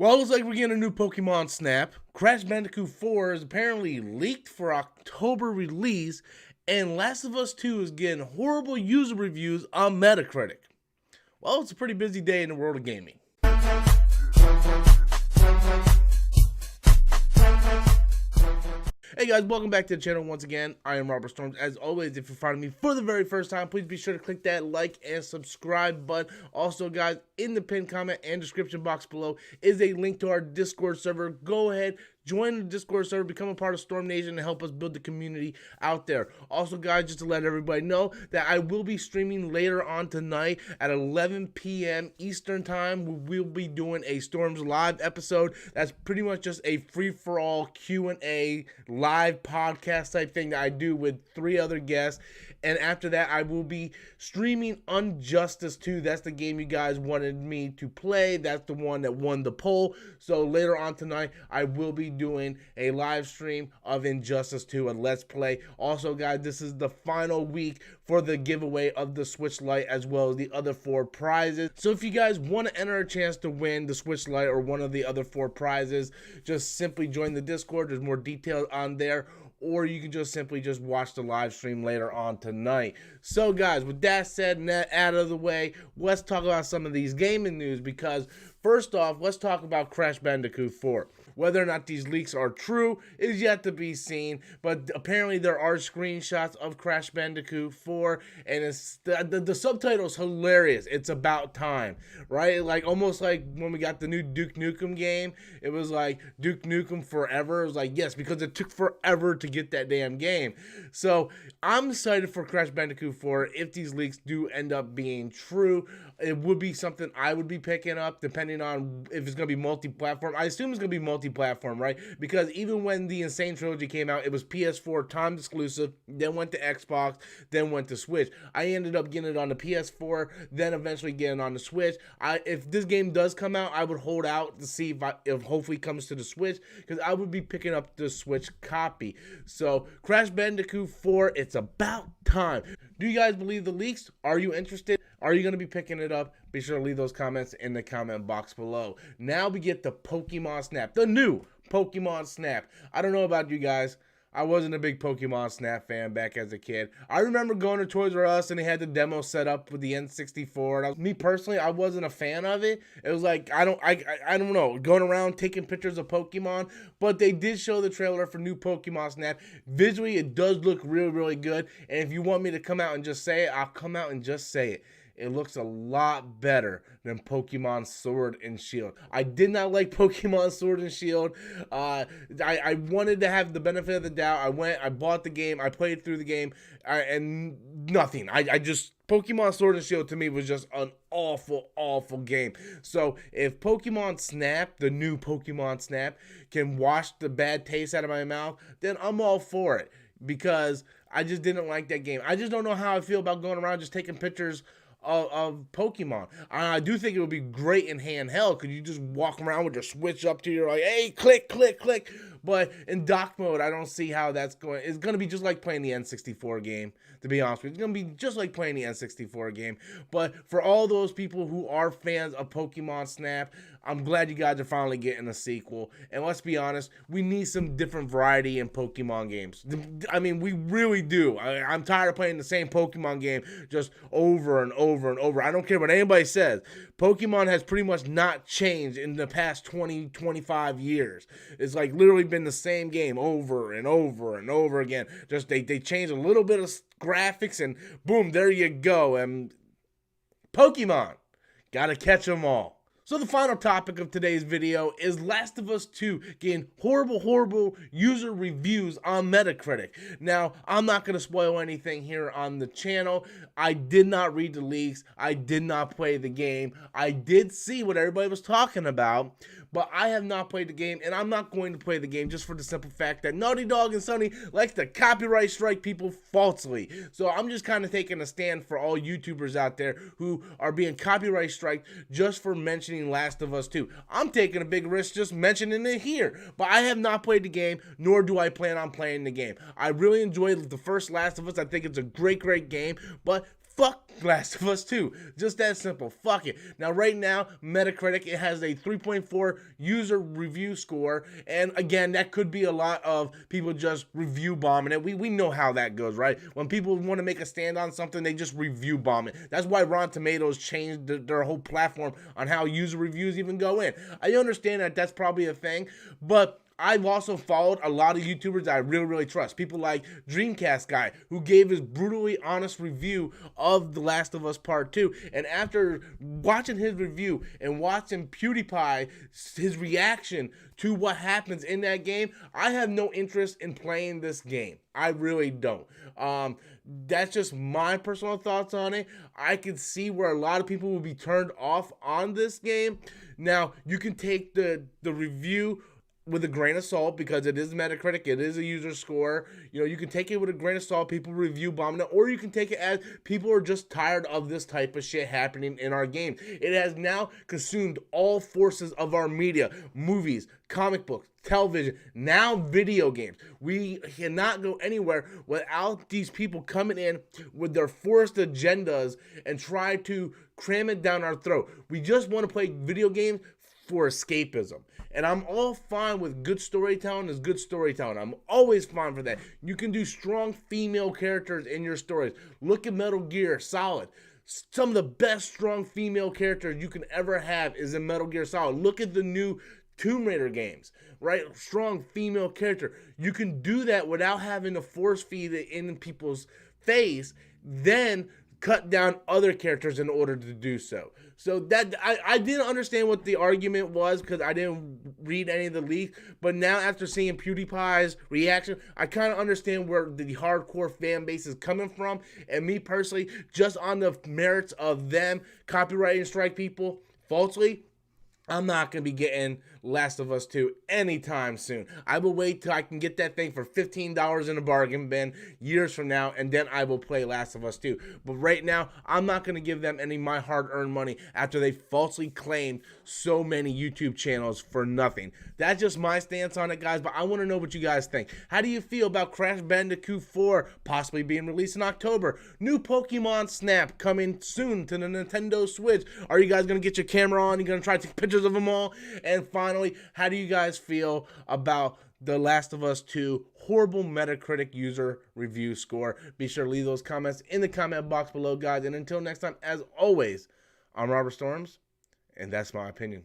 Well, it looks like we're getting a new Pokemon Snap. Crash Bandicoot 4 is apparently leaked for October release, and Last of Us 2 is getting horrible user reviews on Metacritic. Well, it's a pretty busy day in the world of gaming. Hey guys, welcome back to the channel once again. I am Robert Storms. As always, if you're finding me for the very first time, please be sure to click that like and subscribe button. Also, guys, in the pinned comment and description box below is a link to our Discord server. Go ahead, join the Discord server, become a part of Storm Nation, and help us build the community out there. Also, guys, just to let everybody know that I will be streaming later on tonight at 11 p.m. Eastern Time. We'll be doing a Storms Live episode. That's pretty much just a free-for-all Q&A live podcast type thing that I do with 3 other guests. And after that, I will be streaming Injustice 2. That's the game you guys wanted me to play. That's the one that won the poll. So later on tonight, I will be doing a live stream of Injustice 2 and Let's Play. Also, guys, this is the final week for the giveaway of the Switch Lite as well as the other 4 prizes. So if you guys want to enter a chance to win the Switch Lite or one of the other 4 prizes, just simply join the Discord. There's more details on there. Or you can just simply just watch the live stream later on tonight. So guys, with that said and that out of the way, let's talk about some of these gaming news, because first off, let's talk about Crash Bandicoot 4. Whether or not these leaks are true is yet to be seen, but apparently there are screenshots of Crash Bandicoot 4, and it's the subtitle is hilarious. It's about time, right? Like almost like when we got the new Duke Nukem game, it was like Duke Nukem forever. It was like, yes, because it took forever to get that damn game. So I'm excited for Crash Bandicoot 4. If these leaks do end up being true, it would be something I would be picking up, depending on if it's going to be multi-platform. I assume it's going to be multi-platform, right? Because even when the Insane Trilogy came out, it was PS4 time exclusive, then went to Xbox, then went to Switch. I ended up getting it on the PS4, then eventually getting it on the Switch. If this game does come out, I would hold out to see if hopefully it comes to the Switch, because I would be picking up the Switch copy. So Crash Bandicoot 4, it's about time. Do you guys believe the leaks? Are you interested? Are you going to be picking it up? Be sure to leave those comments in the comment box below. Now we get the Pokemon Snap, the new Pokemon Snap. I don't know about you guys. I wasn't a big Pokemon Snap fan back as a kid. I remember going to Toys R Us and they had the demo set up with the N64. And me personally, I wasn't a fan of it. It was like, I don't know, going around taking pictures of Pokemon. But they did show the trailer for new Pokemon Snap. Visually, it does look really, really good. And if you want me to come out and just say it, I'll come out and just say it. It looks a lot better than Pokemon Sword and Shield. I did not like Pokemon Sword and Shield. I wanted to have the benefit of the doubt. I bought the game, I played through the game, and nothing. Pokemon Sword and Shield to me was just an awful, awful game. So if Pokemon Snap, the new Pokemon Snap, can wash the bad taste out of my mouth, then I'm all for it, because I just didn't like that game. I just don't know how I feel about going around just taking pictures of Pokemon. I do think it would be great in handheld, because you just walk around with your Switch up to your, like, hey, click, click, click. But in dock mode, I don't see how that's going. It's going to be just like playing the N64 game, to be honest with you. It's going to be just like playing the N64 game. But for all those people who are fans of Pokemon Snap, I'm glad you guys are finally getting a sequel. And let's be honest, we need some different variety in Pokemon games. I mean, we really do. I'm tired of playing the same Pokemon game just over and over and over. I don't care what anybody says. Pokemon has pretty much not changed in the past 20, 25 years. It's like literally been the same game over and over and over again. Just they change a little bit of graphics and boom, there you go. And Pokemon, gotta catch them all. So the final topic of today's video is Last of Us 2 getting horrible, horrible user reviews on Metacritic. Now, I'm not going to spoil anything here on the channel. I did not read the leaks. I did not play the game. I did see what everybody was talking about, but I have not played the game, and I'm not going to play the game just for the simple fact that Naughty Dog and Sony likes to copyright strike people falsely. So I'm just kind of taking a stand for all YouTubers out there who are being copyright striked just for mentioning Last of Us 2. I'm taking a big risk just mentioning it here, but I have not played the game, nor do I plan on playing the game. I really enjoyed the first Last of Us. I think it's a great, great game, but fuck Last of Us 2. Just that simple. Fuck it. Now, right now, Metacritic, it has a 3.4 user review score. And again, that could be a lot of people just review bombing it. We know how that goes, right? When people want to make a stand on something, they just review bomb it. That's why Rotten Tomatoes changed their whole platform on how user reviews even go in. I understand that that's probably a thing, but I've also followed a lot of YouTubers that I really, really trust. People like Dreamcast Guy, who gave his brutally honest review of The Last of Us Part 2. And after watching his review and watching PewDiePie, his reaction to what happens in that game, I have no interest in playing this game. I really don't. That's just my personal thoughts on it. I can see where a lot of people will be turned off on this game. Now, you can take the review with a grain of salt, because it is Metacritic, it is a user score. You know, you can take it with a grain of salt, people review bombing it, or you can take it as people are just tired of this type of shit happening in our games. It has now consumed all forces of our media, movies, comic books, television, now video games. We cannot go anywhere without these people coming in with their forced agendas and try to cram it down our throat. We just want to play video games for escapism. And I'm all fine with good storytelling is good storytelling. I'm always fine for that. You can do strong female characters in your stories. Look at Metal Gear Solid. Some of the best strong female characters you can ever have is in Metal Gear Solid. Look at the new Tomb Raider games, right? Strong female character. You can do that without having to force feed it in people's face, then cut down other characters in order to do so. So that I didn't understand what the argument was because I didn't read any of the leaks. But now after seeing PewDiePie's reaction, I kind of understand where the hardcore fan base is coming from. And me personally, just on the merits of them copyrighting strike people falsely, I'm not going to be getting Last of Us 2 anytime soon. I will wait till I can get that thing for $15 in a bargain bin years from now, and then I will play Last of Us 2. But right now, I'm not going to give them any of my hard-earned money after they falsely claimed so many YouTube channels for nothing. That's just my stance on it, guys, but I want to know what you guys think. How do you feel about Crash Bandicoot 4 possibly being released in October? New Pokemon Snap coming soon to the Nintendo Switch. Are you guys going to get your camera on? You're going to try to take pictures of them all? And finally, how do you guys feel about The Last of Us 2 horrible Metacritic user review score? Be sure to leave those comments in the comment box below, guys. And until next time, as always, I'm Robert Storms, and that's my opinion.